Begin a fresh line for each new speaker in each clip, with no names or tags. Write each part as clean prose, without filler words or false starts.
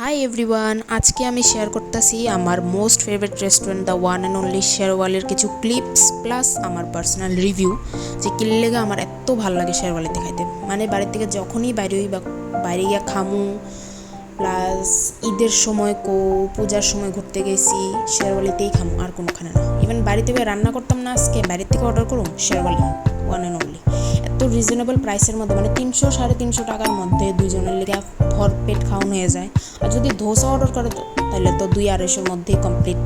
Hi everyone, আজকে আমি share করতেছি আমার most favourite restaurant the one and only শেরওয়ালির কিছু ক্লিপস প্লাস আমার পার্সোনাল রিভিউ যে কি লেগে আমার এত ভালো লাগে শেরওয়ালিতে খাইতে। মানে বাড়ির থেকে যখনই বাইরে হই বা বাইরে গিয়া খামু, প্লাস ঈদের সময় পূজার সময় ঘুরতে গেছি, শেরওয়ালিতেই খামু, আর কোনোখানে না। ইভেন বাড়িতে রান্না করতাম না, আজকে বাইরের থেকে অর্ডার করুন শেরওয়ালি ওয়ান অ্যান্ড অনলি। এত রিজনেবল প্রাইসের মধ্যে, মানে 300-350 টাকার মধ্যে দুইজনের লেগে ভরপেট খাওয়ানো হয়ে যায়। আর যদি ধোসা অর্ডার করে তাহলে তো 200-250-র মধ্যেই কমপ্লিট,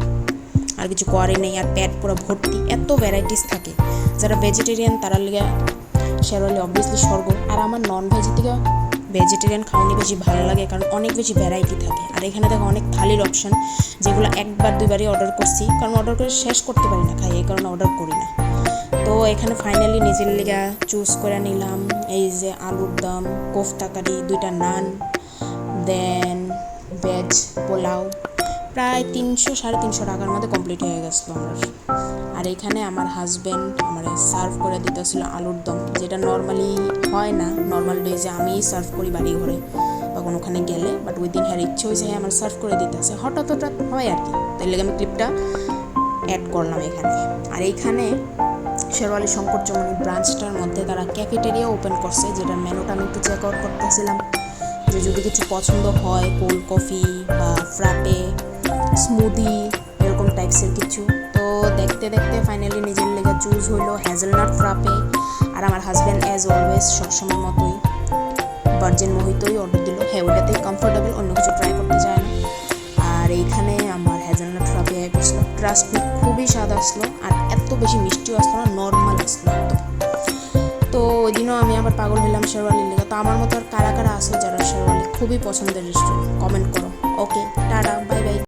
আর কিছু করে নেই। আর পেট পুরো ভর্তি, এত ভ্যারাইটিস থাকে। যারা ভেজিটেরিয়ান তারা লেগে শেরওয়ালি অবভিয়াসলি স্বর্গ। আর আমার নন ভেজি থেকে ভেজিটেরিয়ান খাওয়ানি বেশি ভালো লাগে, কারণ অনেক বেশি ভ্যারাইটি থাকে। আর এখানে দেখো অনেক থালির অপশান, যেগুলো একবার দুইবারই অর্ডার করছি, কারণ অর্ডার করে শেষ করতে পারি না খাই, এই কারণে অর্ডার করি না। তো এখানে ফাইনালি নিজের লেগা চুজ করে নিলাম এই যে আলুর দম, কোফতা কারি, 2টা নান, দেন ভেজ পোলাও। প্রায় 300-350 টাকার মধ্যে কমপ্লিট হয়ে গেছিলো আমার। আর এখানে আমার হাজব্যান্ড আমার সার্ভ করে দিতেছিল আলুর দম, যেটা নর্মালি হয় না। নর্মাল ডেজে আমিই সার্ভ করি বাড়ি ঘরে বা কোনোখানে গেলে, বাট ওই দিন হ্যাঁ ইচ্ছে হয়েছে আমার সার্ভ করে দিতেছে, হঠাৎ হঠাৎ হয় আর কি। তাই লেগে আমি ক্লিপটা অ্যাড করলাম এখানে। আর এইখানে শেরওয়ালি শঙ্করচমনি ব্রাঞ্চটার মধ্যে তারা ক্যাফেটেরিয়া ওপেন করছে, যেটার মেনুটা আমি একটু চেক আউট করতেছিলাম, যে যদি কিছু পছন্দ হয়, কোল্ড কফি বা ফ্রাপে, স্মুদি, এরকম টাইপসের কিছু। তো দেখতে দেখতে ফাইনালি নিজের লেগে চুজ হইলো হ্যাজেলনাট ফ্রাপে। আর আমার হাজব্যান্ড অ্যাজ অলওয়েজ সবসময় মতোই ভার্জিন মোহিতোই অর্ডার দিল। হ্যাঁ, ওটাতেই কমফোর্টেবল, অন্য কিছু ট্রাই করতে চায় না। আর এইখানে আমার হ্যাজেলনাট ফ্রাপে আসলো, ট্রাস্ট মি খুবই স্বাদ আসলো, আর এত বেশি মিষ্টিও আসলো না, নর্মাল আসলো একদম। তো ওই দিনও আমি আবার পাগল হইলাম শেরওয়ালির লেগে। তো আমার মতো আর কারা কারা আসলো যারা শেরওয়ালি খুবই পছন্দের রেস্টুরেন্ট, কমেন্ট করো। ওকে, টাটা, বাই বাই।